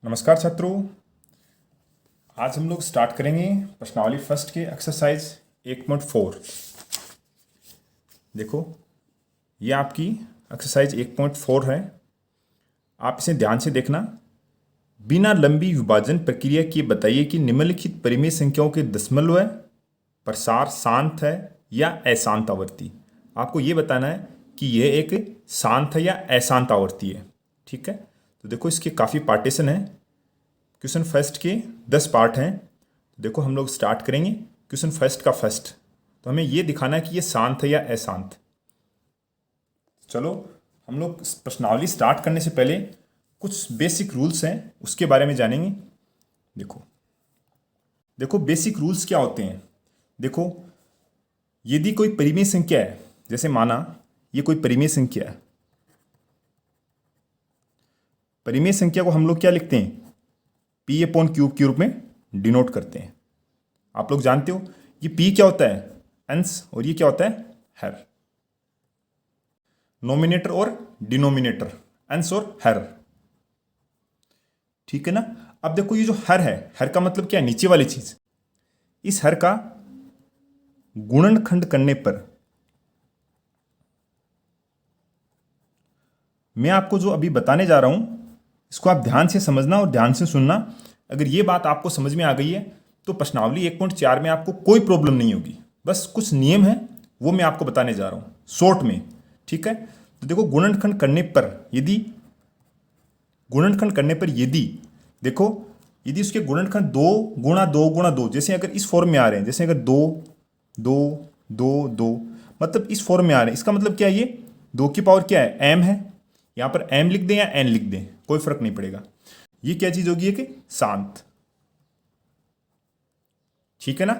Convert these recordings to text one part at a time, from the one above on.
नमस्कार छात्रों। आज हम लोग स्टार्ट करेंगे प्रश्नावली फर्स्ट के एक्सरसाइज 1.4। देखो, ये आपकी एक्सरसाइज 1.4 है। आप इसे ध्यान से देखना। बिना लंबी विभाजन प्रक्रिया के बताइए कि निम्नलिखित परिमेय संख्याओं के दशमलव प्रसार शांत है या अशांत आवर्ती। आपको ये बताना है कि यह एक शांत है या अशांत आवर्ती है। ठीक है, तो देखो इसके काफ़ी पार्टीशन है। क्वेश्चन फर्स्ट के 10 पार्ट हैं। तो देखो हम लोग स्टार्ट करेंगे क्वेश्चन फर्स्ट का फर्स्ट। तो हमें ये दिखाना है कि ये शांत है या अशांत। चलो हम लोग प्रश्नावली स्टार्ट करने से पहले कुछ बेसिक रूल्स हैं, उसके बारे में जानेंगे। देखो बेसिक रूल्स क्या होते हैं। देखो, यदि कोई परिमेय संख्या है, जैसे माना ये कोई परिमेय संख्या है। परिमेय संख्या को हम लोग क्या लिखते हैं? पी अपॉन क्यूब के रूप में डिनोट करते हैं। आप लोग जानते हो ये पी क्या होता है? अंश, और ये क्या होता है? हर। नोमिनेटर और डिनोमिनेटर, अंश और हर। ठीक है ना। अब देखो ये जो हर है, हर का मतलब क्या है? नीचे वाली चीज। इस हर का गुणनखंड करने पर मैं आपको जो अभी बताने जा रहा हूं, इसको आप ध्यान से समझना और ध्यान से सुनना। अगर ये बात आपको समझ में आ गई है तो प्रश्नावली 1.4 में आपको कोई प्रॉब्लम नहीं होगी। बस कुछ नियम है वो मैं आपको बताने जा रहा हूं शॉर्ट में। ठीक है, तो देखो गुणनखंड करने पर यदि देखो, यदि उसके गुणनखंड 2 गुणा 2 गुणा 2, जैसे अगर इस फॉर्म में आ रहे हैं, जैसे अगर 2 2 2 2, मतलब इस फॉर्म में आ रहे हैं, इसका मतलब क्या है? ये 2 की पावर क्या है? m है। यहां पर m लिख दें या n लिख दें, कोई फर्क नहीं पड़ेगा। ये क्या चीज होगी? कि शांत। ठीक है ना।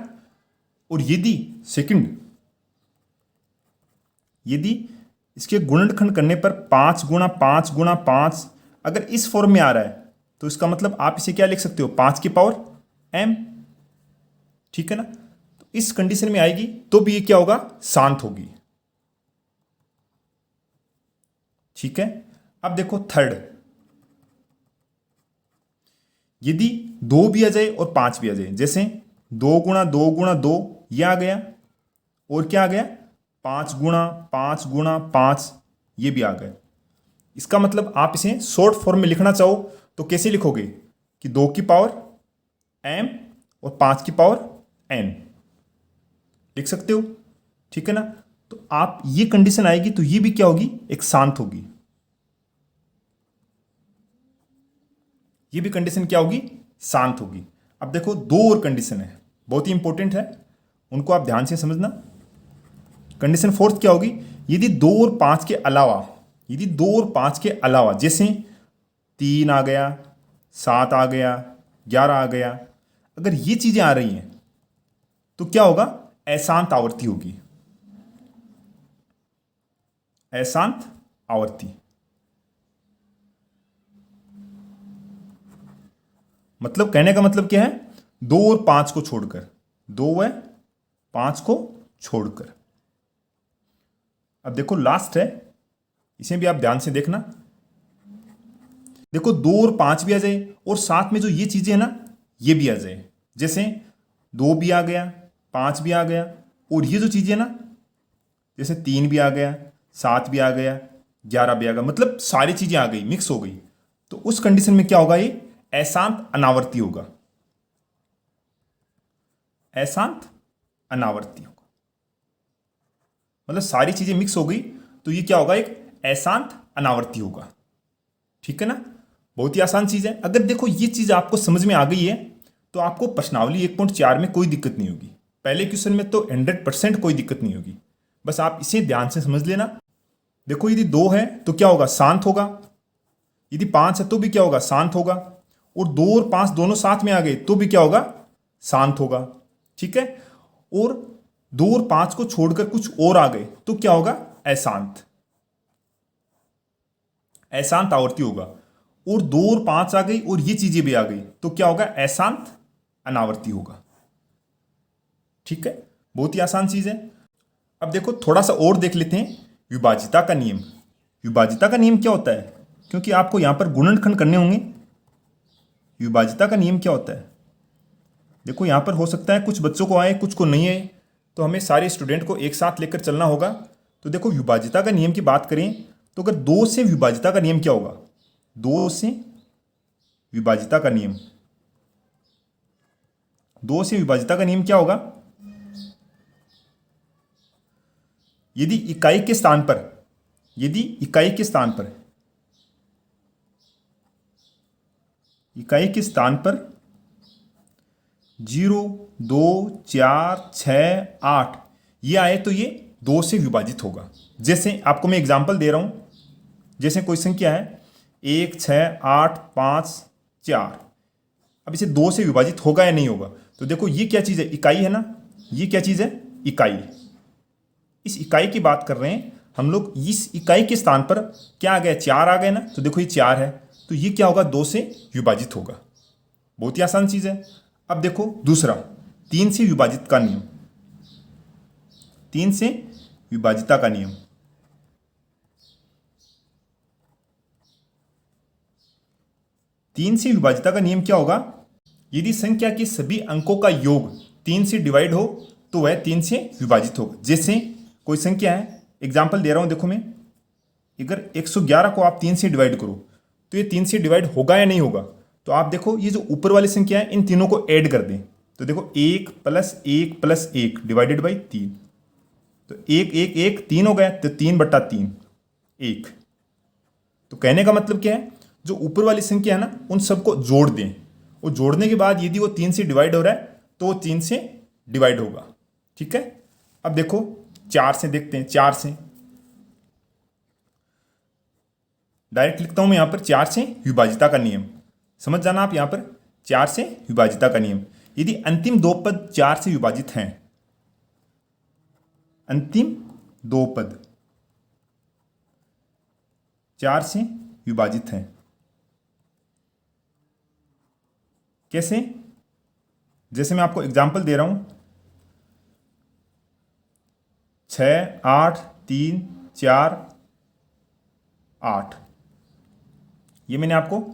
और यदि इसके गुणनखंड करने पर 5 गुणा 5 गुणा 5 अगर इस फॉर्म में आ रहा है, तो इसका मतलब आप इसे क्या लिख सकते हो? 5 की पावर m। ठीक है ना। तो इस कंडीशन में आएगी तो भी ये क्या होगा? शांत होगी। ठीक है। अब देखो थर्ड, यदि 2 भी आ जाए और 5 भी आ जाए, जैसे 2 गुणा 2 गुणा 2 ये आ गया, और क्या आ गया? 5 गुणा 5 गुणा 5 ये भी आ गया। इसका मतलब आप इसे शॉर्ट फॉर्म में लिखना चाहो तो कैसे लिखोगे? कि 2 की पावर m और 5 की पावर n लिख सकते हो। ठीक है ना। तो आप ये कंडीशन आएगी तो ये भी क्या होगी? एक शांत होगी। ये भी कंडीशन क्या होगी? शांत होगी। अब देखो दो और कंडीशन है, बहुत ही इंपॉर्टेंट है, उनको आप ध्यान से समझना। कंडीशन फोर्थ क्या होगी? यदि 2 और 5 के अलावा जैसे 3 आ गया, 7 आ गया, 11 आ गया, अगर ये चीजें आ रही हैं तो क्या होगा? अशांत आवर्ती होगी। अशांत आवर्ती मतलब कहने का मतलब क्या है? 2 और 5 को छोड़कर, 2 व 5 को छोड़कर। अब देखो लास्ट है, इसे भी आप ध्यान से देखना। देखो 2 और 5 भी आ जाए और साथ में जो ये चीजें है ना, ये भी आ जाए, जैसे 2 भी आ गया, 5 भी आ गया, और ये जो चीजें है ना, जैसे 3 भी आ गया, 7 भी आ गया, 11 भी आ गया, मतलब सारी चीजें आ गई, मिक्स हो गई, तो उस कंडीशन में क्या होगा? ये अशांत अनावर्ती होगा। अशांत अनावर्ती होगा, मतलब सारी चीजें मिक्स हो गई तो ये क्या होगा? एक अशांत अनावर्ती होगा। ठीक है ना। बहुत ही आसान चीज है। अगर देखो ये चीज आपको समझ में आ गई है तो आपको प्रश्नावली 1.4 में कोई दिक्कत नहीं होगी। पहले क्वेश्चन में तो 100% कोई दिक्कत नहीं होगी। बस आप इसे ध्यान से समझ लेना। देखो यदि 2 है तो क्या होगा? शांत होगा। यदि 5 है तो भी क्या होगा? शांत होगा। और 2 और 5 दोनों साथ में आ गए तो भी क्या होगा? शांत होगा। ठीक है। और 2 और 5 को छोड़कर कुछ और आ गए तो क्या होगा? अशांत। अशांत आवर्ती होगा। और 2 और 5 आ गई और ये चीजें भी आ गई तो क्या होगा? अशांत अनावर्ती होगा। ठीक है, बहुत ही आसान चीज है। अब देखो थोड़ा सा और देख लेते हैं विभाजिता का नियम। विभाजिता का नियम क्या होता है? क्योंकि आपको यहां पर गुणनखंड करने होंगे विभाजिता का नियम क्या होता है? देखो यहाँ पर हो सकता है कुछ बच्चों को आए, कुछ को नहीं आए, तो हमें सारे स्टूडेंट को एक साथ लेकर चलना होगा। तो देखो विभाजिता का नियम की बात करें तो अगर 2 से विभाजिता का नियम क्या होगा? 2 से विभाजिता का नियम, 2 से विभाजिता का नियम क्या होगा? यदि इकाई के स्थान पर, यदि इकाई के स्थान पर, इकाई के स्थान पर 0, 2, 4, 6, 8 ये आए तो ये 2 से विभाजित होगा। जैसे आपको मैं एग्जांपल दे रहा हूं, जैसे कोई संख्या है 1, 6, 8, 5, 4, अब इसे 2 से विभाजित होगा या नहीं होगा? तो देखो ये क्या चीज़ है? इकाई है ना, ये क्या चीज़ है? इकाई। इस इकाई की बात कर रहे हैं हम लोग। इस इकाई के स्थान पर क्या आ गया? 4 आ गए ना, तो देखो ये 4 है, तो ये क्या होगा? 2 से विभाजित होगा। बहुत ही आसान चीज़ है। अब देखो दूसरा, 3 से विभाजित का नियम, 3 से विभाजिता का नियम। तीन से विभाजिता का नियम क्या होगा? यदि संख्या के सभी अंकों का योग 3 से डिवाइड हो तो वह 3 से विभाजित होगा। जैसे कोई संख्या है, एग्जाम्पल दे रहा हूं, देखो मैं, अगर 111 को आप 3 से डिवाइड करो तो ये 3 से डिवाइड होगा या नहीं होगा? तो आप देखो ये जो ऊपर वाली संख्या है इन तीनों को ऐड कर दें, तो देखो 1 + 1 + 1 डिवाइडेड बाई 3, तो 1 1 1 3 हो गया, तो 3/3 1। तो कहने का मतलब क्या है? जो ऊपर वाली संख्या है ना उन सबको जोड़ दें, और जोड़ने के बाद यदि वो 3 से डिवाइड हो रहा है तो वो 3 से डिवाइड होगा। ठीक है। अब देखो 4 से देखते हैं। 4 से डायरेक्ट लिखता हूं मैं यहां पर 4 से विभाजिता का नियम, समझ जाना आप। यहां पर 4 से विभाजिता का नियम, यदि अंतिम दो पद 4 से विभाजित हैं, अंतिम दो पद 4 से विभाजित हैं, कैसे? जैसे मैं आपको एग्जाम्पल दे रहा हूं, 6 8 3 4 8, ये मैंने आपको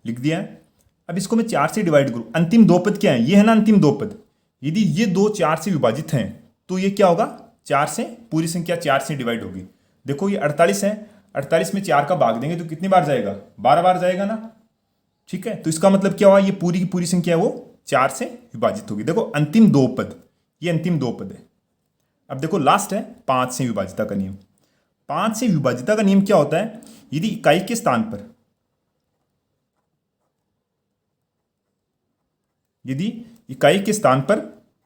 लिख दिया है। अब इसको मैं 4 से डिवाइड करूं, अंतिम दो पद क्या है? ये है ना अंतिम दो पद। यदि ये दो 4 से विभाजित हैं तो ये क्या होगा? 4 से, पूरी संख्या 4 से डिवाइड होगी। देखो ये 48 है, 48 में 4 का भाग देंगे तो कितनी बार जाएगा? 12 बार जाएगा ना। ठीक है, तो इसका मतलब क्या हुआ? ये पूरी की पूरी संख्या वो 4 से विभाजित होगी। देखो अंतिम दो पद, ये अंतिम दो पद है। अब देखो लास्ट है 5 से विभाजिता का नियम। 5 से विभाजिता का नियम क्या होता है? यदि इकाई के स्थान पर, यदि इकाई के स्थान पर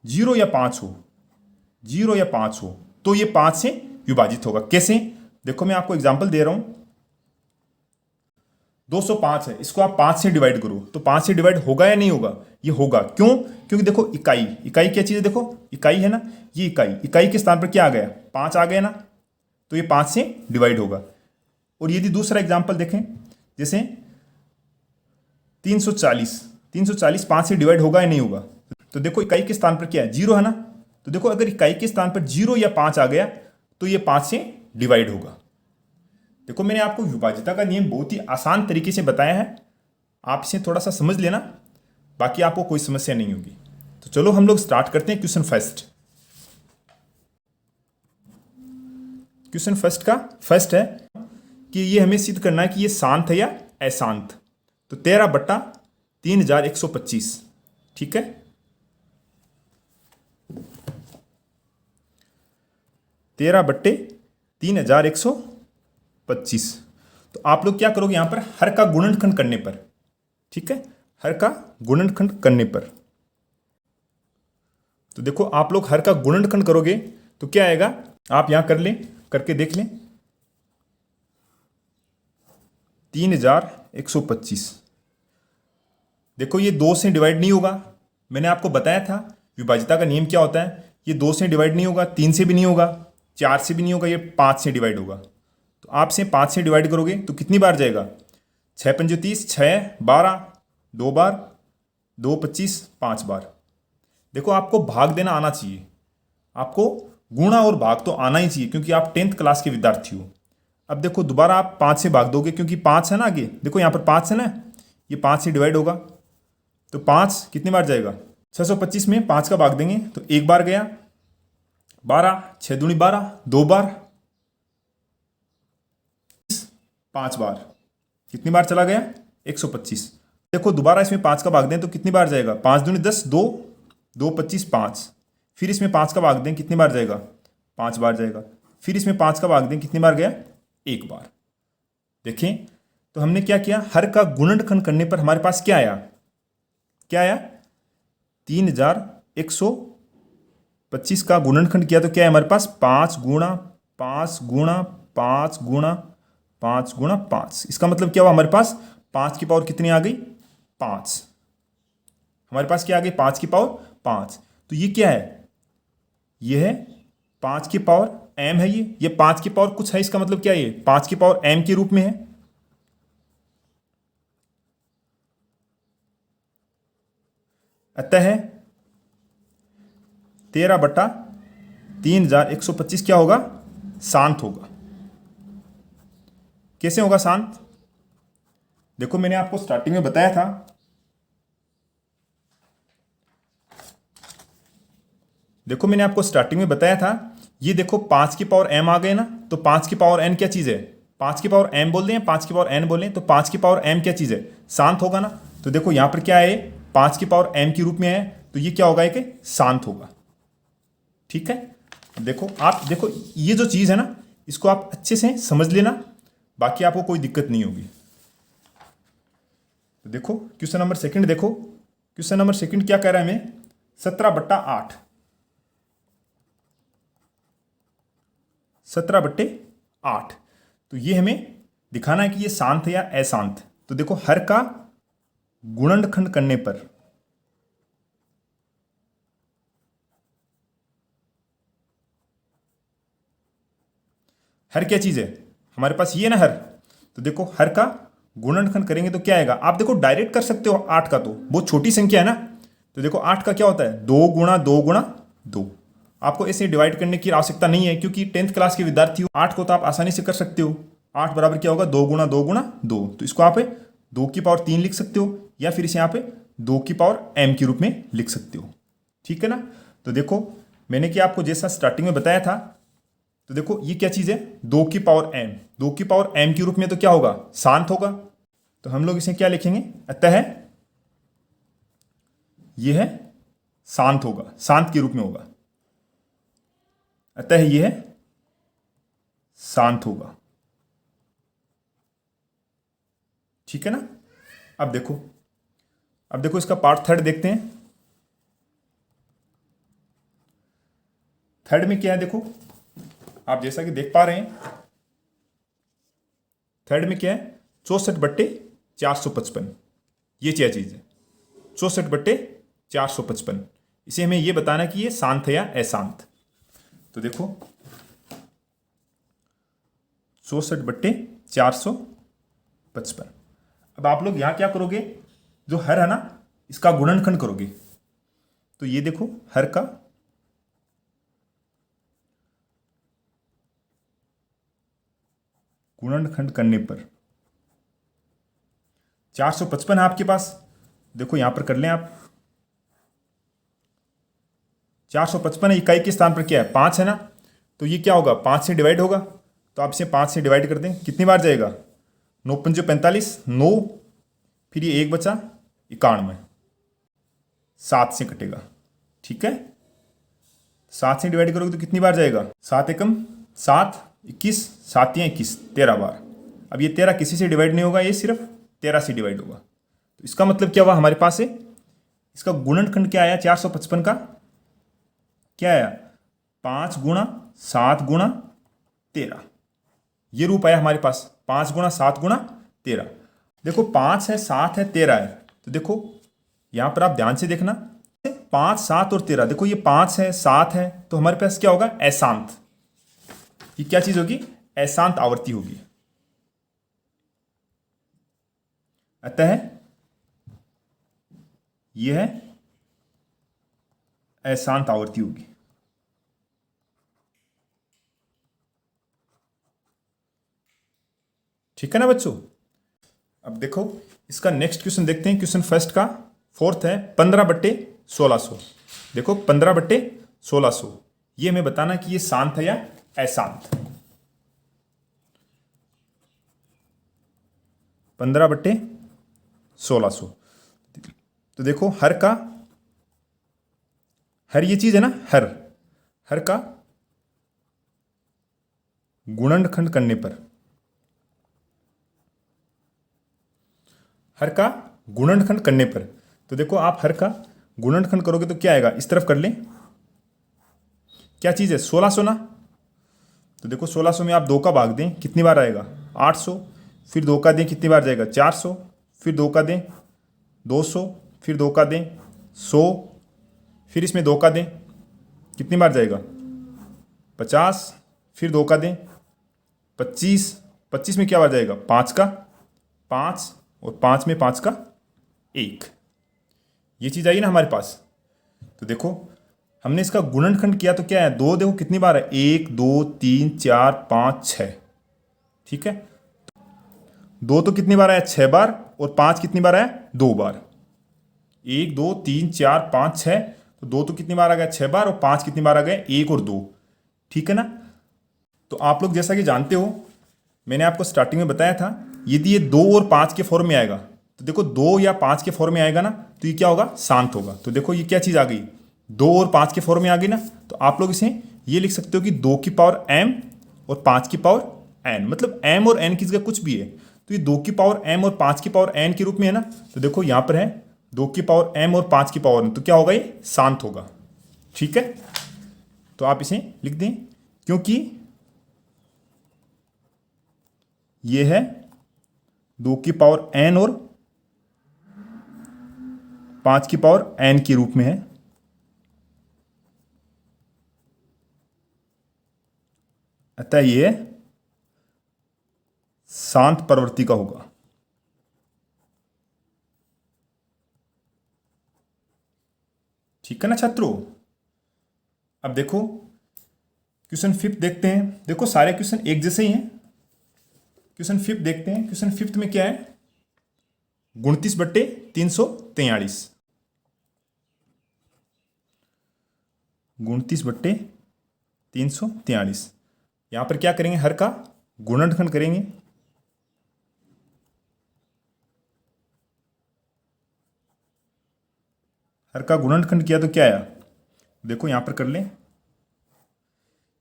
0 या 5 हो, 0 या 5 हो तो ये 5 से विभाजित होगा। कैसे? देखो मैं आपको एग्जांपल दे रहा हूं, 205 है, इसको आप 5 से डिवाइड करो तो 5 से डिवाइड होगा या नहीं होगा? ये होगा। क्यों? क्योंकि देखो इकाई, इकाई क्या चीज़ है? देखो इकाई है ना, ये इकाई, इकाई के स्थान पर क्या आ गया? 5 आ गया ना, तो ये 5 से डिवाइड होगा। और यदि दूसरा एग्जाम्पल देखें, जैसे 340, 340 5 से डिवाइड होगा या नहीं होगा? तो देखो इकाई के स्थान पर क्या है? 0 है ना, तो देखो अगर इकाई के स्थान पर 0 या 5 आ गया तो ये 5 से डिवाइड होगा। देखो मैंने आपको विभाजिता का नियम बहुत ही आसान तरीके से बताया है, आप इसे थोड़ा सा समझ लेना, बाकी आपको कोई समस्या नहीं होगी। तो चलो हम लोग स्टार्ट करते हैं क्वेश्चन फर्स्ट। क्वेश्चन फर्स्ट का फर्स्ट है कि ये हमें सिद्ध करना है कि ये शांत है या अशांत। तो 13/3125, ठीक है। 13/3125। तो आप लोग क्या करोगे यहां पर? हर का गुणनखंड करने पर, ठीक है, हर का गुणनखंड करने पर। तो देखो आप लोग हर का गुणनखंड करोगे तो क्या आएगा? आप यहां कर लें, करके देख लें। 3125, देखो ये 2 से डिवाइड नहीं होगा। मैंने आपको बताया था विभाजिता का नियम क्या होता है। ये 2 से डिवाइड नहीं होगा, 3 से भी नहीं होगा, 4 से भी नहीं होगा, ये 5 से डिवाइड होगा। तो आप से 5 से डिवाइड करोगे तो कितनी बार जाएगा? 6 पंजे 30, 6 12, 2 बार, 2 25, 5 बार। देखो आपको भाग देना आना चाहिए, आपको गुणा और भाग तो आना ही चाहिए क्योंकि आप 10th क्लास के विद्यार्थी हो। अब देखो दोबारा आप 5 से भाग दोगे क्योंकि 5 है ना आगे, देखो यहाँ पर 5 है ना, ये 5 से डिवाइड होगा। तो 5 कितनी बार जाएगा? 625 में 5 का भाग देंगे तो एक बार गया, 12, 6 दूनी 12, 2 बार, 5 बार, कितनी बार चला गया? 125। देखो दोबारा इसमें 5 का भाग दें तो कितनी बार जाएगा? 5 दूनी 10, 2, 2 25, 5। फिर इसमें 5 का भाग दें कितनी बार जाएगा? 5 बार जाएगा। फिर इसमें 5 का भाग दें कितनी बार गया? 1 बार। देखें तो हमने क्या किया, हर का गुणनखंड करने पर हमारे पास क्या आया? क्या आया? 3125 का गुणनखंड किया तो क्या है हमारे पास? 5 गुणा 5 गुणा 5 गुणा 5 गुणा 5। इसका मतलब क्या हुआ हमारे पास? 5 की पावर कितनी आ गई? 5। हमारे पास क्या आ गई? 5 की पावर 5। तो ये क्या है? ये है 5 की पावर m है। ये 5 की पावर कुछ है, इसका मतलब क्या है? ये 5 की पावर m के रूप में है। अतः 13/3125 क्या होगा? शांत होगा। कैसे होगा शांत? देखो मैंने आपको स्टार्टिंग में बताया था, ये देखो 5 की पावर m आ गए ना, तो 5 की पावर n क्या चीज़ है? 5 की पावर m बोल दें, 5 की पावर n बोलें, तो 5 की पावर m क्या चीज़ है? शांत होगा ना। तो देखो यहां पर क्या है? 5 की पावर m के रूप में है, तो ये क्या होगा? कि शांत होगा। ठीक है, देखो आप देखो ये जो चीज़ है ना, इसको आप अच्छे से समझ लेना, बाकी आपको कोई दिक्कत नहीं होगी। तो देखो क्वेश्चन नंबर सेकंड, देखो क्वेश्चन नंबर सेकंड क्या कह रहा है हमें? 17/8, 17/8। तो ये हमें दिखाना है कि ये शांत है या अशांत। तो देखो हर का गुणनखंड करने पर हर क्या चीज़ है हमारे पास? ये ना हर। तो देखो हर का गुणनखंड करेंगे तो क्या आएगा? आप देखो डायरेक्ट कर सकते हो 8 का, तो बहुत छोटी संख्या है ना। तो देखो 8 का क्या होता है? 2 गुणा 2 गुणा 2। आपको ऐसे डिवाइड करने की आवश्यकता नहीं है, क्योंकि 10th क्लास के विद्यार्थी हो, 8 को तो आप आसानी से कर सकते हो। 8 बराबर क्या होगा? 2 गुणा 2 गुणा 2। तो इसको आप 2 की पावर 3 लिख सकते हो, या फिर इसे यहाँ पे 2 की पावर m के रूप में लिख सकते हो। ठीक है ना। तो देखो मैंने क्या आपको जैसा स्टार्टिंग में बताया था, तो देखो ये क्या चीज़ है? 2 की पावर m, 2 की पावर m के रूप में तो क्या होगा? शांत होगा। तो हम लोग इसे क्या लिखेंगे? अतः यह है शांत होगा, शांत के रूप में होगा। अतः यह शांत होगा। ठीक है ना। अब देखो इसका पार्ट थर्ड देखते हैं। थर्ड में क्या है? देखो आप जैसा कि देख पा रहे हैं, थर्ड में क्या है? 64/455। ये क्या चीज़ है? 64/455। इसे हमें ये बताना कि ये शांत है या अशांत। तो देखो 64/455। अब आप लोग यहां क्या करोगे? जो हर है ना, इसका गुणनखंड करोगे। तो ये देखो हर का गुणनखंड करने पर 455 है आपके पास। देखो यहां पर कर लें आप। 455 इकाई के स्थान पर क्या है? 5 है ना। तो ये क्या होगा? 5 से डिवाइड होगा। तो आप इसे 5 से डिवाइड कर दें, कितनी बार जाएगा? 9 पंजे 45, 9, फिर ये 1 बचा 91, 7 से कटेगा। ठीक है, 7 से डिवाइड करोगे तो कितनी बार जाएगा? 7 एकम 7, 21, 7 या 21, 13 बार। अब ये 13 किसी से डिवाइड नहीं होगा, ये सिर्फ 13 से डिवाइड होगा। तो इसका मतलब क्या हुआ हमारे पास है? इसका गुणनखंड क्या आया? 455 का क्या आया? 5 गुणा 7 गुणा 13। ये रूप आया हमारे पास, 5 गुणा 7 गुणा 13। देखो 5 है, 7 है, 13 है। तो देखो यहां पर आप ध्यान से देखना, 5, 7 और 13। देखो ये 5 है, 7 है, तो हमारे पास क्या होगा? अशांत। ये क्या चीज होगी? अशांत आवृत्ति होगी। अतः यह अशांत आवृत्ति होगी। ठीक है ना बच्चों। अब देखो इसका नेक्स्ट क्वेश्चन देखते हैं, क्वेश्चन फर्स्ट का फोर्थ है 15/1600। देखो 15/1600, ये हमें बताना कि ये शांत है या अशांत। 15/1600। तो देखो हर ये चीज है ना, हर का गुणनखंड करने पर, हर का गुणनखंड करने पर, तो देखो आप हर का गुणनखंड करोगे तो क्या आएगा, इस तरफ कर लें, क्या चीज है 1600 ना। तो देखो 1600 में आप 2 का भाग दें, कितनी बार आएगा 800, फिर 2 का दें कितनी बार जाएगा 400, फिर 2 का दें 200, फिर 2 का दें 100, फिर इसमें 2 का दें कितनी बार जाएगा 50, फिर 2 का दें 25, 25 में क्या बार जाएगा 5 का 5, और 5 में 5 का 1, ये चीज़ आई ना हमारे पास। तो देखो हमने इसका गुणनखंड किया तो क्या है, 2 देखो कितनी बार है 1 2 3 4 5 6, ठीक है। 2 तो कितनी बार आया 6 बार, और 5 कितनी बार आया 2 बार। 1 2 3 4 5 6, तो 2 तो कितनी बार आ गया 6 बार, और 5 कितनी बार आ गए 1 और 2, ठीक है ना। तो आप लोग जैसा कि जानते हो, मैंने आपको स्टार्टिंग में बताया था, यदि ये 2 और 5 के फॉर्म में आएगा, तो देखो 2 या 5 के फॉर्म में आएगा ना, तो ये क्या होगा शांत होगा। तो देखो ये क्या चीज़ आ गई, 2 और 5 के फॉर्म में आ गई ना, तो आप लोग इसे ये लिख सकते हो कि 2 की पावर m और 5 की पावर n, मतलब m और n की जगह कुछ भी है, तो ये 2 की पावर m और 5 की पावर n के रूप में है ना। तो देखो यहाँ पर है 2 की पावर m और 5 की पावर n, तो क्या होगा ये शांत होगा, ठीक है। तो आप इसे लिख दें, क्योंकि ये है 2 की पावर n और 5 की पावर n के रूप में है, अतः ये शांत प्रवृत्ति का होगा। ठीक है ना छात्रों। अब देखो क्वेश्चन 5 देखते हैं। देखो सारे क्वेश्चन एक जैसे ही हैं। क्वेश्चन 5 देखते हैं। क्वेश्चन 5 में क्या है, 29/343। 29/343। यहां पर क्या करेंगे, हर का गुणनखंड करेंगे। हर का गुणनखंड किया तो क्या आया, देखो यहां पर कर लें,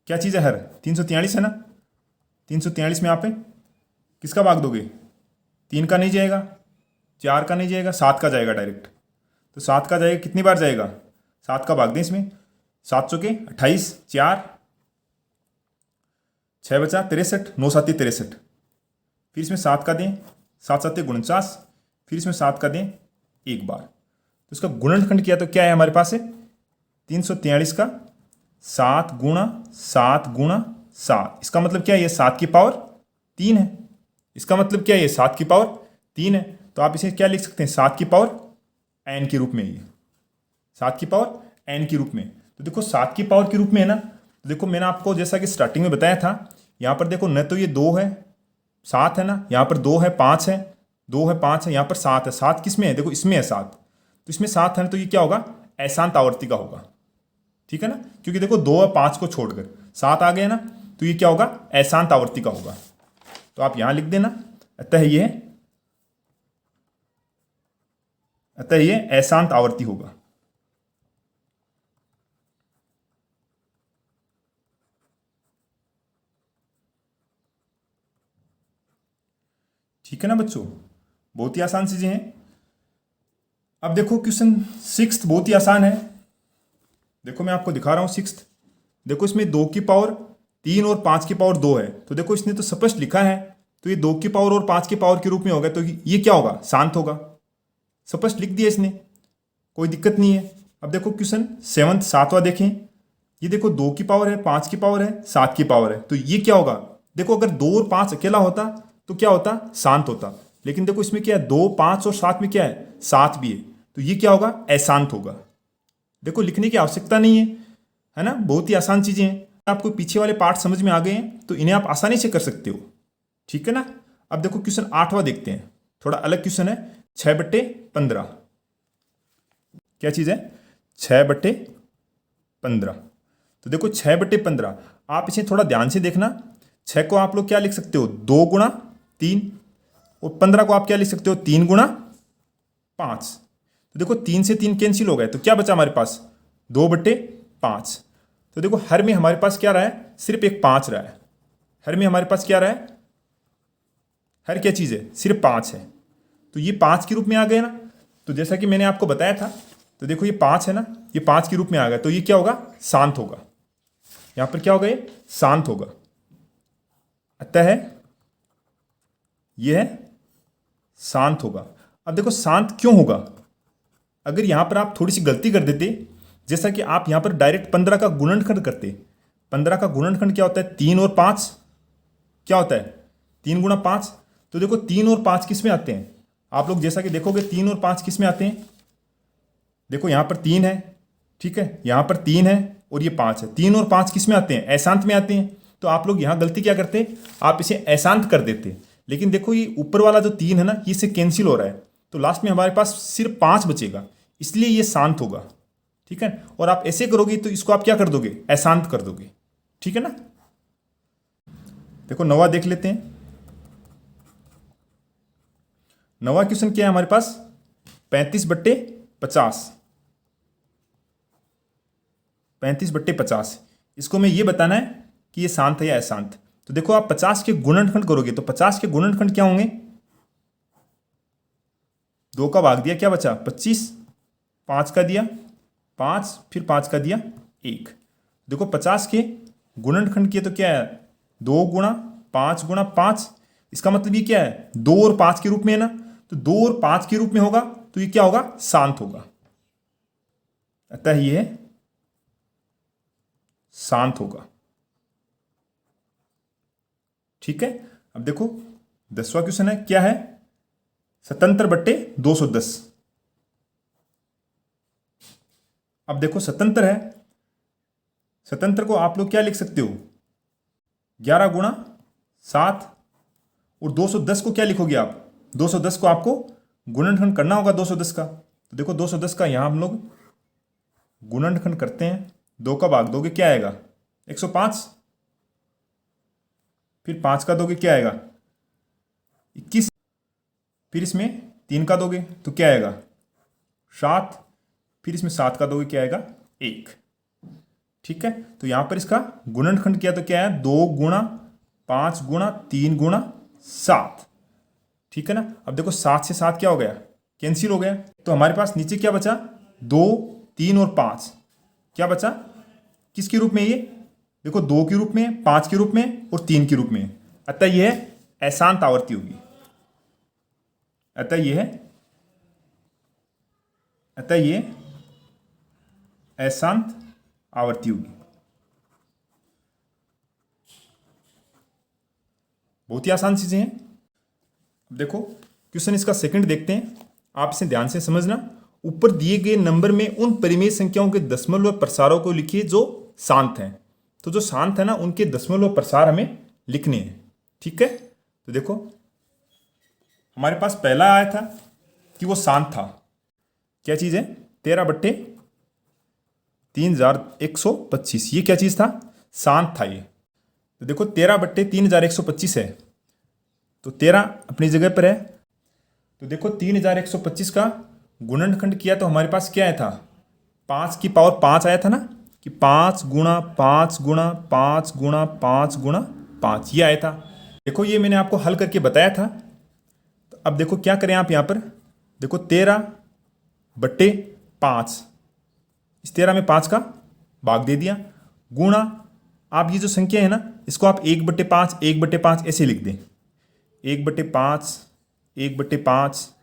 क्या चीज है हर 343 है ना। 343 में आप किसका भाग दोगे, 3 का नहीं जाएगा, 4 का नहीं जाएगा, 7 का जाएगा डायरेक्ट। तो 7 का जाएगा, कितनी बार जाएगा, 7 का भाग दें इसमें, 7 चौके 28, 4 6 बचा 63, 9 7 63, फिर इसमें 7 का दें, 7 7 49, फिर इसमें 7 का दें एक बार। तो इसका गुणनखंड किया तो क्या है हमारे पास है, 343 का 7 गुणा 7 गुणा 7। इसका मतलब क्या है, ये 7 की पावर 3 है। इसका मतलब क्या है, ये 7 की पावर 3 है। तो आप इसे क्या लिख सकते हैं, 7 की पावर n के रूप में, ये 7 की पावर n के रूप में। तो देखो 7 की पावर के रूप में है ना। तो देखो मैंने आपको जैसा कि स्टार्टिंग में बताया था, यहाँ पर देखो न तो ये 2 है 7 है ना, यहाँ पर 2 है 5 है, 2 है 5 है, यहाँ पर 7 है। 7 किस में है, देखो इसमें है 7, तो इसमें 7 है ना, तो ये क्या होगा, अशांत आवर्ती का होगा। ठीक है ना, क्योंकि देखो 2 और 5 को छोड़कर 7 आ गया ना, तो ये क्या होगा, अशांत आवर्ती का होगा। तो आप यहां लिख देना, अतः ये अशांत आवर्ती होगा। ठीक है ना बच्चों, बहुत ही आसान चीजें हैं। अब देखो क्वेश्चन 6 बहुत ही आसान है। देखो मैं आपको दिखा रहा हूं 6। देखो इसमें 2 की पावर 3 और 5 की पावर 2 है। तो देखो इसने तो स्पष्ट लिखा है, तो ये 2 की पावर और 5 की पावर के रूप में होगा, तो ये क्या होगा, शांत होगा। स्पष्ट लिख दिया इसने, कोई दिक्कत नहीं है। अब देखो क्वेश्चन 7वां देखें। ये देखो 2 की पावर है, 5 की पावर है, 7 की पावर है, तो ये क्या होगा, देखो अगर 2 और 5 अकेला होता तो क्या होता, शांत होता। लेकिन देखो इसमें क्या है, 2 5 और 7 में क्या है, 7 भी है, तो ये क्या होगा, अशांत होगा। देखो लिखने की आवश्यकता नहीं है ना, बहुत ही आसान चीजें हैं। आपको पीछे वाले पार्ट समझ में आ गए हैं, तो इन्हें आप आसानी से कर सकते हो। ठीक है ना। अब देखो क्वेश्चन 8वां देखते हैं, थोड़ा अलग क्वेश्चन है, 6/15। क्या चीज़ है, 6/15। तो देखो 6/15, आप इसे थोड़ा ध्यान से देखना। 6 को आप लोग क्या लिख सकते हो, 2 × 3, और 15 को आप क्या लिख सकते हो, 3 × 5। तो देखो 3 से 3 कैंसिल हो गए, तो क्या बचा हमारे पास, 2/5। तो देखो हर में हमारे पास क्या रहा है, सिर्फ एक 5 रहा है। हर में हमारे पास क्या रहा है, हर क्या चीज़ है, सिर्फ 5 है। तो ये 5 के रूप में आ गए ना। तो जैसा कि मैंने आपको बताया था, तो देखो ये 5 है ना, ये 5 के रूप में आ गया, तो ये क्या होगा, शांत होगा। यहां पर क्या होगा, ये शांत होगा। अतः यह शांत होगा। अब देखो शांत क्यों होगा, अगर यहां पर आप थोड़ी सी गलती कर देते, जैसा कि आप यहां पर डायरेक्ट 15 का गुणनखंड करते। 15 का गुणनखंड क्या होता है, 3 और 5, क्या होता है, 3 × 5। तो देखो 3 और 5 किस में आते हैं, आप लोग जैसा कि देखोगे 3 और 5 किस में आते हैं। देखो यहां पर 3 है, ठीक है, यहां पर 3 है और ये 5 है। 3 और 5 किस में आते हैं, अशांत में आते हैं। तो आप लोग यहां गलती क्या करते, आप इसे अशांत कर देते। लेकिन देखो ये ऊपर वाला जो 3 है ना, ये से कैंसिल हो रहा है, तो लास्ट में हमारे पास सिर्फ 5 बचेगा, इसलिए ये शांत होगा। ठीक है, और आप ऐसे करोगे तो इसको आप क्या कर दोगे, अशांत कर दोगे। ठीक है ना। देखो नवा देख लेते हैं। नवा क्वेश्चन क्या है हमारे पास, 35/50। 35/50, इसको मैं ये बताना है कि ये शांत है या अशांत। तो देखो आप 50 के गुणनखंड करोगे, तो 50 के गुणनखंड क्या होंगे, 2 का भाग दिया, क्या बचा, 25, 5 का दिया 5, फिर 5 का दिया 1। देखो 50 के गुणनखंड किए तो क्या है, 2 × 5 × 5। इसका मतलब ये क्या है, 2 और 5 के रूप में है ना, तो 2 और 5 के रूप में होगा, तो ये क्या होगा, शांत होगा। अतः ये शांत होगा। ठीक है। अब देखो 10वां क्वेश्चन है, क्या है, 77/210। अब देखो स्वतंत्र है, स्वतंत्र को आप लोग क्या लिख सकते हो, 11 × 7, और 210 को क्या लिखोगे आप, 210 को आपको गुणनखंड करना होगा 210 का। तो देखो 210 का यहां हम लोग गुणनखंड करते हैं, 2 का भाग दोगे क्या आएगा, 105, फिर 5 का दोगे क्या आएगा, 21, फिर इसमें 3 का दोगे तो क्या आएगा, 7, फिर इसमें 7 का दोगे क्या आएगा, 1। ठीक है, तो यहां पर इसका गुणनखंड किया तो क्या है, 2 × 5 × 3 × 7। ठीक है ना। अब देखो 7 से 7 क्या हो गया, कैंसिल हो गया, तो हमारे पास नीचे क्या बचा, 2, 3 और 5, क्या बचा, किसके रूप में ये, देखो 2 के रूप में, 5 के रूप में और 3 के रूप में। अतः यह अशांत आवर्ती होगी। अतः ये अशांत आवर्ती होगी। बहुत ही आसान चीजें हैं। अब देखो क्वेश्चन इसका सेकंड देखते हैं, आप इसे ध्यान से समझना। ऊपर दिए गए नंबर में उन परिमेय संख्याओं के दशमलव प्रसारों को लिखिए जो शांत हैं। तो जो शांत है ना, उनके दशमलव प्रसार हमें लिखने हैं। ठीक है, तो देखो हमारे पास पहला आया था कि वो शांत था, क्या चीज है, 13/3125, ये क्या चीज था, शांत था ये। तो देखो 13/3125 है, तो 13 अपनी जगह पर है। तो देखो 3125 का गुणनखंड किया तो हमारे पास क्या आया था, 5 की पावर 5 आया था ना, कि 5 × 5 × 5 × 5 × 5 ये आया था। देखो ये मैंने आपको हल करके बताया था। तो अब देखो क्या करें आप यहाँ पर, देखो 13/5, इस 13 में 5 का भाग दे दिया, गुणा, आप ये जो संख्या है ना, इसको आप 1/5 1/5 ऐसे लिख दें, 1/5 1/5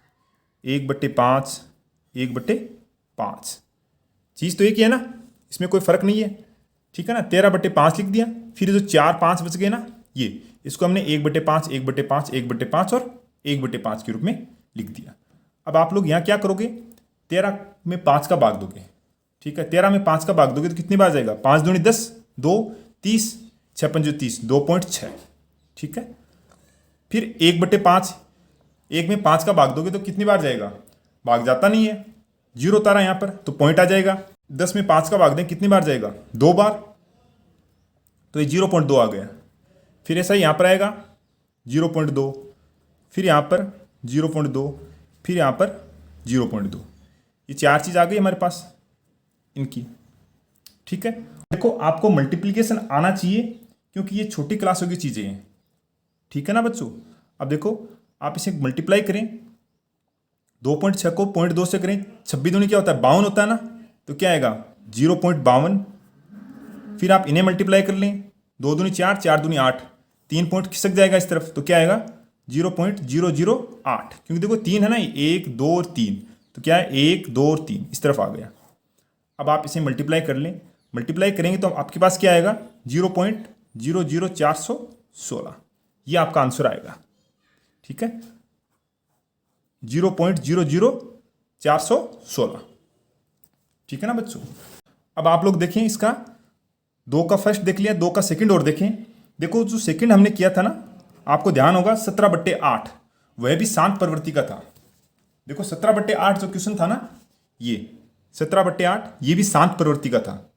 1/5 1/5, चीज़ तो एक ही है ना, इसमें कोई फर्क नहीं है। ठीक है ना, 13/5 लिख दिया, फिर जो 4 5 बच गए ना, ये इसको हमने 1/5 1/5 1/5 और 1/5 के रूप में लिख दिया। अब आप लोग यहाँ क्या करोगे, 13 में 5 का भाग दोगे। ठीक है, 13 में 5 का भाग दोगे तो कितनी बार जाएगा, 5 दूनी 10, 2 30, 6 पंजे 30, 2.6। ठीक है, फिर 1/5, 1 में 5 का भाग दोगे तो कितनी बार जाएगा, भाग जाता नहीं है, जीरो उतारा यहाँ पर तो पॉइंट आ जाएगा। 10 में 5 का भाग दें कितनी बार जाएगा, 2 बार, तो ये 0.2 आ गया। फिर ऐसा ही यहाँ पर आएगा 0.2, फिर यहाँ पर 0.2, फिर यहाँ पर 0.2। ये 4 चीज़ आ गई हमारे पास इनकी। ठीक है, देखो आपको मल्टीप्लिकेशन आना चाहिए क्योंकि ये छोटी क्लासों की चीज़ें हैं। ठीक है ना बच्चों। अब देखो आप इसे मल्टीप्लाई करें, 2.6 को 0.2 से करें, 26 दूनी क्या होता है, 52 होता है ना, तो क्या आएगा 0.52। फिर आप इन्हें मल्टीप्लाई कर लें, 2 दूनी 4, 4 दूनी 8, 3 पॉइंट खिसक जाएगा इस तरफ, तो क्या आएगा 0.008, क्योंकि देखो 3 है ना, 1 2 और 3, तो क्या है 1 2 और 3 इस तरफ आ गया। अब आप इसे मल्टीप्लाई कर लें, मल्टीप्लाई करेंगे तो आपके पास क्या आएगा 0.00416, ये आपका आंसर आएगा। ठीक है, 0.00416। ठीक है ना बच्चों। अब आप लोग देखें इसका 2 का फर्स्ट देख लिया, 2 का सेकंड और देखें। देखो जो सेकंड हमने किया था ना, आपको ध्यान होगा 17/8, वह भी शांत प्रवृत्ति का था। देखो 17/8 जो क्वेश्चन था ना, ये 17/8 ये भी शांत प्रवृत्ति का था,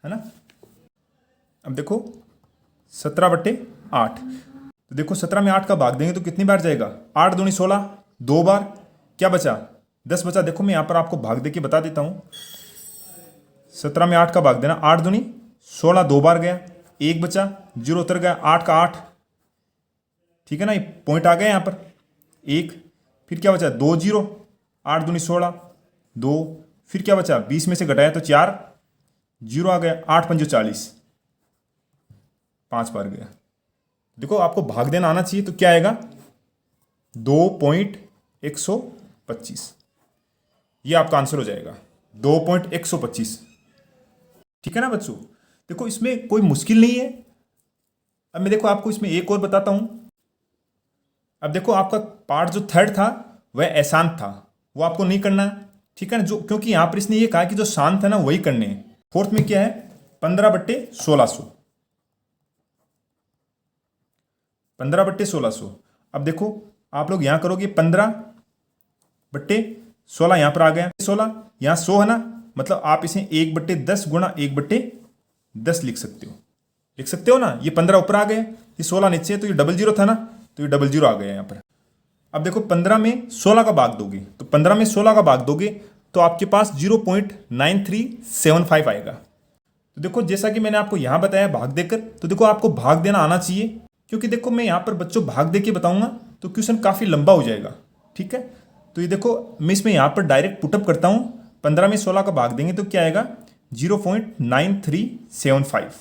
है ना। अब देखो 17/8, तो देखो 17 में 8 का भाग देंगे तो कितनी बार जाएगा, 8 दूनी 16, 2 बार, क्या बचा 10 बचा। देखो मैं यहाँ पर आपको भाग दे के बता देता हूँ, 17 में 8 का भाग देना, 8 दूनी 16, 2 बार गया, 1 बचा, 0 उतर गया, 8 का 8। ठीक है ना, ये पॉइंट आ गया यहाँ पर 1, फिर क्या बचा 2 0, 8 दूनी 16, 2, फिर क्या बचा 20 में से घटाया तो 4, 0 आ गया, 8 पंजो 40, 5 बार गया। देखो आपको भाग देना आना चाहिए, तो क्या आएगा 2.125, ये आपका आंसर हो जाएगा 2.125। ठीक है ना बच्चों। देखो इसमें कोई मुश्किल नहीं है। अब मैं देखो आपको इसमें एक और बताता हूं। अब देखो आपका पार्ट जो थर्ड था वह अशांत था, वो आपको नहीं करना है। ठीक है ना, जो क्योंकि यहां पर इसने ये कहा कि जो शांत है ना वही करने हैं। फोर्थ में क्या है 15/1600, 15/1600। अब देखो आप लोग यहां करोगे 15/16, यहां पर आ गया 16, यहां 100 है ना, मतलब आप इसे 1/10 गुणा 1/10 लिख सकते हो, लिख सकते हो ना। ये 15 ऊपर आ गए, ये 16 नीचे, तो ये 00 था ना, तो ये 00 आ गया यहां पर। अब देखो 15 में 16 का भाग दोगे, तो 15 में 16 का भाग दोगे तो आपके पास 0.9375 आएगा। तो देखो जैसा कि मैंने आपको यहां बताया भाग देकर, तो देखो आपको भाग देना आना चाहिए, क्योंकि देखो मैं यहां पर बच्चों भाग दे के बताऊंगा तो क्वेश्चन काफी लंबा हो जाएगा। ठीक है, तो ये देखो मैं इसमें यहां पर डायरेक्ट पुटअप करता हूं, 15 में 16 का भाग देंगे तो क्या आएगा 0.9375।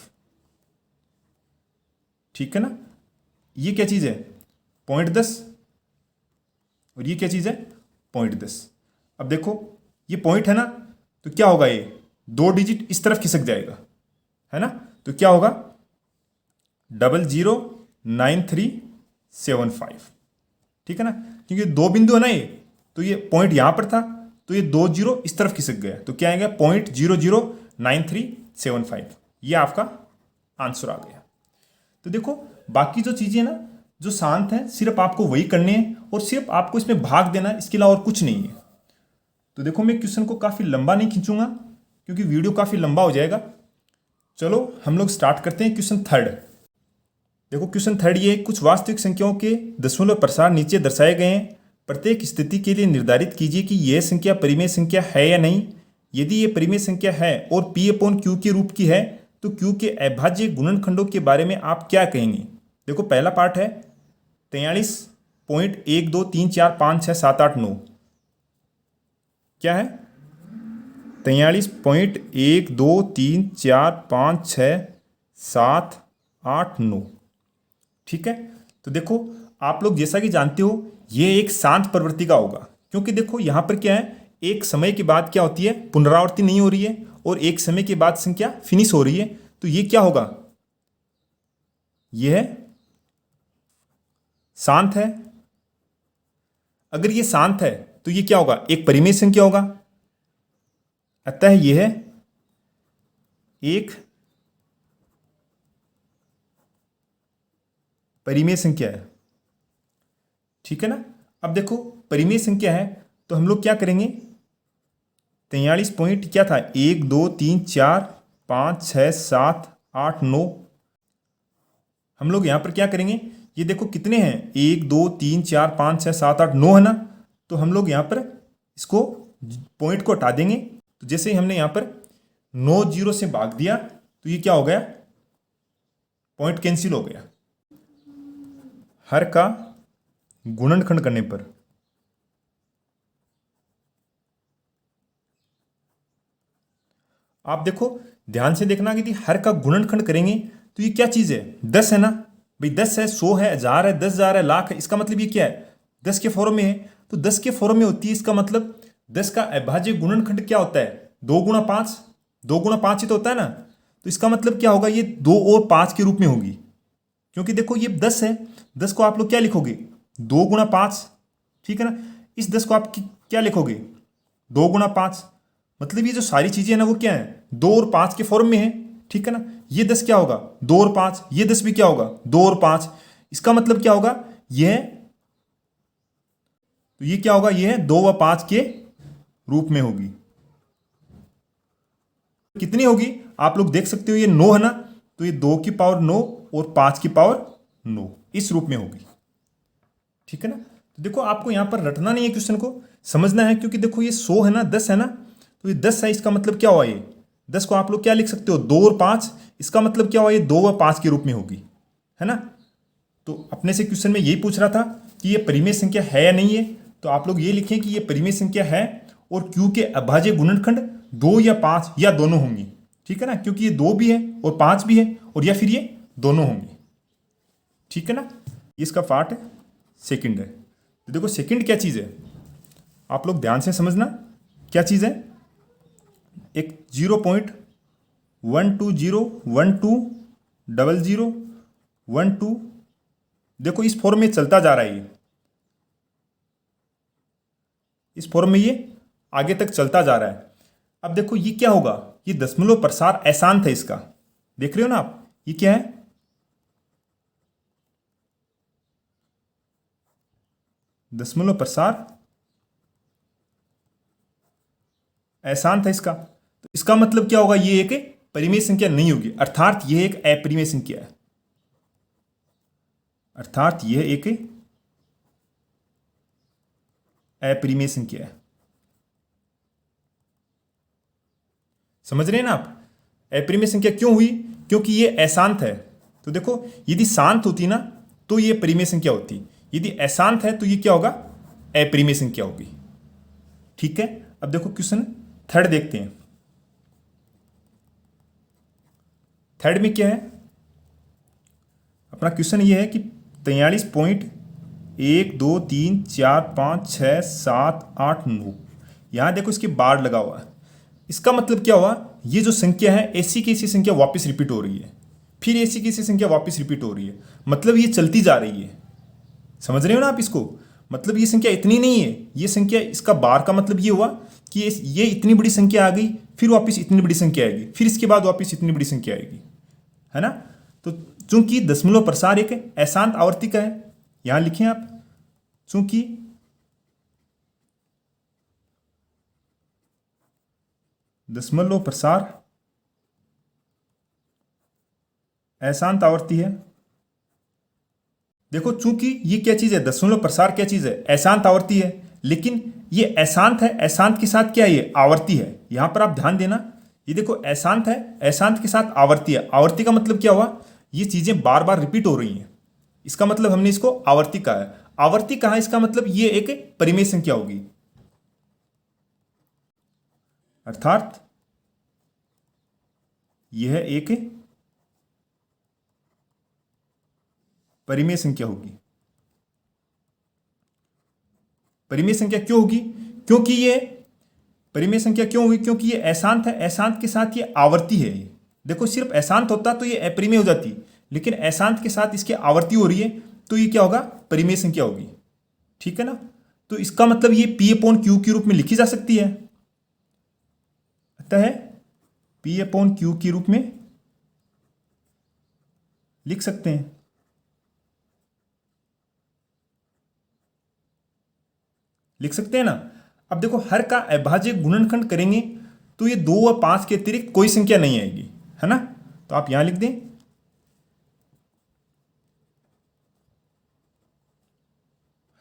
ठीक है ना, ये क्या चीज है 0.10, और ये क्या चीज है 0.10। अब देखो ये पॉइंट है ना, तो क्या होगा ये 2 डिजिट इस तरफ खिसक जाएगा, है ना, तो क्या होगा 009375। ठीक है ना, क्योंकि 2 बिंदु है ना ये, तो ये पॉइंट यहां पर था, तो ये 2 जीरो इस तरफ खिसक गया, तो क्या आएगा 0.009375, ये आपका आंसर आ गया। तो देखो बाकी जो चीजें ना जो शांत है सिर्फ आपको वही करने हैं, और सिर्फ आपको इसमें भाग देना है, इसके अलावा और कुछ नहीं है। तो देखो मैं क्वेश्चन को काफी लंबा नहीं खींचूंगा क्योंकि वीडियो काफी लंबा हो जाएगा। चलो हम लोग स्टार्ट करते हैं क्वेश्चन थर्ड। देखो क्वेश्चन थर्ड ये, कुछ वास्तविक संख्याओं के दशमलव प्रसार नीचे दर्शाए गए हैं। प्रत्येक स्थिति के लिए निर्धारित कीजिए कि यह संख्या परिमेय संख्या है या नहीं। यदि यह परिमेय संख्या है और P/Q के रूप की है तो Q के अभाज्य गुणनखंडों के बारे में आप क्या कहेंगे। देखो पहला पार्ट है 43.12345678 क्या है 43.12345678 ठीक है। तो देखो आप लोग जैसा कि जानते हो ये एक शांत प्रवृत्ति का होगा, क्योंकि देखो यहां पर क्या है एक समय के बाद क्या होती है पुनरावृत्ति नहीं हो रही है, और एक समय के बाद संख्या फिनिश हो रही है, तो ये क्या होगा यह शांत है। अगर ये शांत है तो ये क्या होगा एक परिमेय संख्या होगा, अतः यह एक परिमेय संख्या है। ठीक है ना। अब देखो परिमेय संख्या है तो हम लोग क्या करेंगे 43 पॉइंट क्या था, 1 2 3 4 5 6 7 8 9। हम लोग यहाँ पर क्या करेंगे, ये देखो कितने हैं, 1 2 3 4 5 6 7 8 9 है ना। तो हम लोग यहाँ पर इसको पॉइंट को हटा देंगे। तो जैसे ही हमने यहाँ पर 9 जीरो से भाग दिया तो ये क्या हो गया, पॉइंट कैंसिल हो गया। हर का गुणनखंड करने पर आप देखो, ध्यान से देखना कि यदि हर का गुणनखंड करेंगे तो ये क्या चीज है, 10 है ना भाई। 10 है, 100 है, 1000 है, 10,000 है, लाख है। इसका मतलब ये क्या है, 10 के फॉर्म में है। तो 10 के फॉर्म में होती है, इसका मतलब 10 का अभाज्य गुणनखंड क्या होता है, 2 गुणा 5। 2 गुणा 5 ही तो होता है ना। तो इसका मतलब क्या होगा, ये 2 और 5 के रूप में होगी। क्योंकि देखो ये 10 है, 10 को आप लोग क्या लिखोगे, 2 गुणा 5, ठीक है ना। इस 10 को आप क्या लिखोगे, 2 गुणा 5। मतलब ये जो सारी चीजें हैं ना वो क्या है, 2 और 5 के फॉर्म में है, ठीक है ना। ये 10 क्या होगा, 2 और 5। ये 10 भी क्या होगा, 2 और 5। इसका मतलब क्या होगा, यह, तो ये क्या होगा, यह 2 व 5 के रूप में होगी। कितनी होगी आप लोग देख सकते हो, ये 9 है ना। तो ये 2 की पावर 9 और 5 की पावर 9 इस रूप में होगी, ठीक है ना। तो देखो आपको यहां पर रटना नहीं है, क्वेश्चन को समझना है। क्योंकि देखो ये 100 है ना, 10 है ना। तो ये 10 है, इसका मतलब क्या हुआ, ये 10 को आप लोग क्या लिख सकते हो, 2 और 5। इसका मतलब क्या हुआ, ये 2 व 5 के रूप में होगी, है ना। तो अपने से क्वेश्चन में यही पूछ रहा था कि ये परिमेय संख्या है या नहीं है। तो आप लोग ये लिखें कि ये परिमेय संख्या है और क्यू के अभाज्य गुणनखंड 2 या 5 या दोनों होंगी, ठीक है ना। क्योंकि ये 2 भी है और 5 भी है, और या फिर ये दोनों होंगे, ठीक है ना। इसका पार्ट सेकंड है। तो देखो सेकंड क्या चीज़ है, आप लोग ध्यान से समझना क्या चीज़ है। एक 0.120120012, देखो इस फॉर्म में चलता जा रहा है, ये इस फॉर्म में ये आगे तक चलता जा रहा है। अब देखो ये क्या होगा, ये दशमलव प्रसार अशांत है इसका, देख रहे हो ना आप, ये क्या है, दशमलव प्रसार अशांत है इसका। तो इसका मतलब क्या होगा, ये एक परिमेय संख्या नहीं होगी, अर्थात यह एक अपरिमेय संख्या है। अर्थात यह एक अपरिमेय संख्या है। समझ रहे हैं ना आप, अपरिमेय संख्या क्यों हुई, क्योंकि ये अशांत है। तो देखो यदि शांत होती ना तो ये परिमेय संख्या होती, यदि अशांत है तो ये क्या होगा, अपरिमेय संख्या होगी, ठीक है। अब देखो क्वेश्चन थर्ड देखते हैं। थर्ड में क्या है, अपना क्वेश्चन ये है कि 43.1 2 3 4 5 6 7 8 9, यहां देखो इसके बार लगा हुआ है। इसका मतलब क्या हुआ, ये जो संख्या है ऐसी की ऐसी संख्या वापस रिपीट हो रही है, फिर ऐसी की ऐसी संख्या वापस रिपीट हो रही है, मतलब ये चलती जा रही है। समझ रहे हो ना आप इसको, मतलब ये संख्या इतनी नहीं है, ये संख्या, इसका बार का मतलब ये हुआ कि ये इतनी बड़ी संख्या आ गई, फिर वापस इतनी बड़ी संख्या आएगी, फिर इसके बाद वापस इतनी बड़ी संख्या आएगी, है ना। तो चूंकि दशमलव प्रसार एक अशांत आवर्ती का है, यहां लिखें आप, चूंकि दशमलव प्रसार अशांत आवर्ती है। देखो चूंकि ये क्या चीज है, दशमलव प्रसार क्या चीज है, अशांत आवर्ती है। लेकिन ये अशांत है, अशांत के साथ क्या है, ये आवर्ती है। यहां पर आप ध्यान देना, ये देखो अशांत है, अशांत के साथ आवर्ती है। आवर्ती का मतलब क्या हुआ, ये चीजें बार बार रिपीट हो रही हैं, इसका मतलब हमने इसको आवर्ती कहा है। आवर्ती कहा, इसका मतलब ये एक परिमेय संख्या होगी, अर्थात यह एक परिमेय संख्या होगी। परिमेय संख्या क्यों होगी, क्योंकि ये परिमेय संख्या क्यों हुई, क्योंकि ये अशांत है, अशांत के साथ ये आवर्ती है। ये देखो सिर्फ अशांत होता तो ये अपरिमेय हो जाती, लेकिन अशांत के साथ इसकी आवर्ती हो रही है, तो ये क्या होगा, परिमेय संख्या होगी, ठीक है ना। तो इसका मतलब ये P अपॉन क्यू के रूप में लिखी जा सकती है, अतः P अपॉन क्यू के रूप में लिख सकते हैं। लिख सकते हैं ना। अब देखो हर का अभाज्य गुणनखंड करेंगे तो ये 2 व 5 के अतिरिक्त कोई संख्या नहीं आएगी, है ना। तो आप यहां लिख दें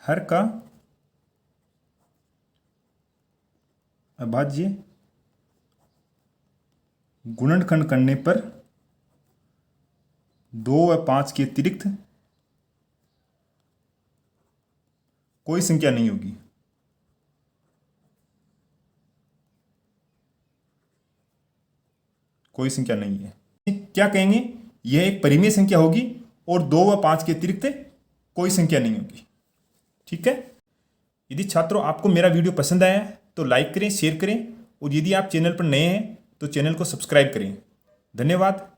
हर का अभाज्य गुणनखंड करने पर 2 व 5 के अतिरिक्त कोई संख्या नहीं होगी। कोई संख्या नहीं है। क्या कहेंगे, यह एक परिमेय संख्या होगी और 2 व 5 के अतिरिक्त कोई संख्या नहीं होगी। ठीक है। यदि छात्रों आपको मेरा वीडियो पसंद आया तो लाइक करें, शेयर करें और यदि आप चैनल पर नए हैं तो चैनल को सब्सक्राइब करें। धन्यवाद।